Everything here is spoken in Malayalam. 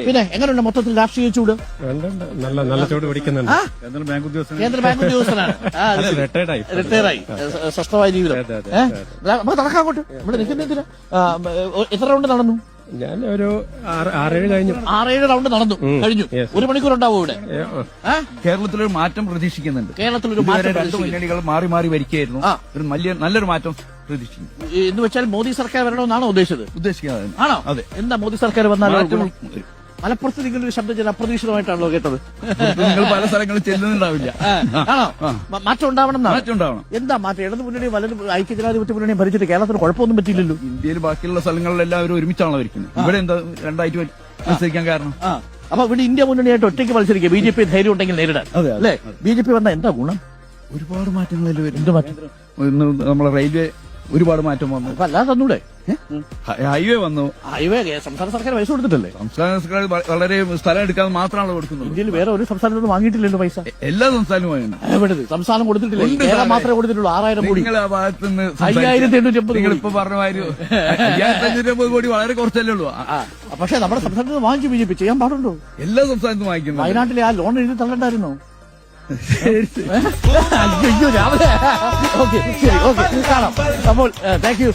പിന്നെ എങ്ങനെയുണ്ട് മൊത്തത്തിൽ രാഷ്ട്രീയ ചൂട്? നല്ല ചൂട് പിടിക്കുന്നുണ്ട്. കേന്ദ്ര ബാങ്ക് ഉദ്യോഗസ്ഥനാണ്. റിട്ടയറായി, സ്വസ്ഥമായ ജീവിതം. നമുക്ക് നടക്കാം അങ്ങോട്ട്. ഇവിടെ നിൽക്കുന്നതിന് എത്ര റൗണ്ട് നടന്നു? ഞാൻ ഒരു 6-7 കഴിഞ്ഞു. 6-7 റൗണ്ട് നടന്നു കഴിഞ്ഞു. 1 മണിക്കൂർ ഉണ്ടാവും ഇവിടെ. കേരളത്തിലൊരു മാറ്റം പ്രതീക്ഷിക്കുന്നുണ്ട്. കേരളത്തിലൊരു മാറ്റം രണ്ടു മുന്നണികൾ മാറി മാറി ഭരിക്കുകയായിരുന്നു. ഒരു നല്ലൊരു മാറ്റം പ്രതീക്ഷിക്കുന്നു. എന്ന് വെച്ചാൽ മോദി സർക്കാർ വരണമെന്നാണോ ഉദ്ദേശിച്ചത്? ആണോ? അതെ. എന്താ മോദി സർക്കാർ വന്നാലും മലപ്പുറത്ത് നിങ്ങളൊരു ശബ്ദം ചെയ്ത് അപ്രതീക്ഷിതമായിട്ടാണല്ലോ കേട്ടത്. നിങ്ങൾ പല സ്ഥലങ്ങളിൽ ചെല്ലുന്നുണ്ടാവില്ല. ആണോ? മാറ്റം ഉണ്ടാവണം. എന്താ മാറ്റം? ഇടതു മുന്നണി വലത് ഐക്യജനാധിപത്യ മുന്നണി ഭരിച്ചിട്ട് കേരളത്തിന് കുഴപ്പമൊന്നും പറ്റിയില്ലല്ലോ. ഇന്ത്യയിൽ ബാക്കിയുള്ള സ്ഥലങ്ങളിലെല്ലാം അവർ ഒരുമിച്ചാണല്ലോ ഭരിക്കുന്നത്. ഇവിടെ എന്താ രണ്ടായിട്ട് മത്സരിക്കാൻ കാരണം? അപ്പൊ ഇവിടെ ഇന്ത്യ മുന്നണിയായിട്ട് ഒറ്റയ്ക്ക് മത്സരിക്കുക. ബി.ജെ.പി ധൈര്യം ഉണ്ടെങ്കിൽ നേരിടാൻ അല്ലേ? ബി.ജെ.പി വന്ന എന്താ ഗുണം? ഒരുപാട് മാറ്റങ്ങളിൽ വരും. എന്ത് മാറ്റം? നമ്മളെ റെയിൽവേ ഒരുപാട് മാറ്റം വന്നു. അപ്പൊ അല്ലാതെ തന്നൂടെ? ഹൈവേ വന്നു. ഹൈവേ സംസ്ഥാന സർക്കാർ പൈസ കൊടുത്തിട്ടല്ലേ? സംസ്ഥാന സർക്കാർ വളരെ സ്ഥലം എടുക്കാൻ മാത്രമാണ് കൊടുക്കുന്നത്. ഇന്ത്യയിൽ വേറെ ഒരു സംസ്ഥാനത്തും വാങ്ങിയിട്ടില്ലല്ലോ പൈസ. എല്ലാ സംസ്ഥാനവും സംസ്ഥാനം കൊടുത്തിട്ടില്ല. കേരളം മാത്രമേ കൊടുത്തിട്ടുള്ളൂ. 6000 കോടി. നിങ്ങൾ ആ ഭാഗത്ത് നിന്ന് 5850 നിങ്ങൾ ഇപ്പൊ പറഞ്ഞ മാതിരി 5550 കോടി വളരെ കുറച്ചല്ലേ ഉള്ളൂ. പക്ഷെ നമ്മുടെ സംസ്ഥാനത്ത് വാങ്ങിച്ചു ബി.ജെ.പി. ചെയ്യാൻ പാടുണ്ടോ? എല്ലാ സംസ്ഥാനത്തും വാങ്ങിക്കുന്നു. വയനാട്ടിലെ ആ ലോൺ എഴുതി തള്ളണ്ടായിരുന്നോ? അയ്യോ രാവിലെ. ഓക്കെ, ശരി, ഓക്കെ, കാണാം. അപ്പോൾ താങ്ക് യു.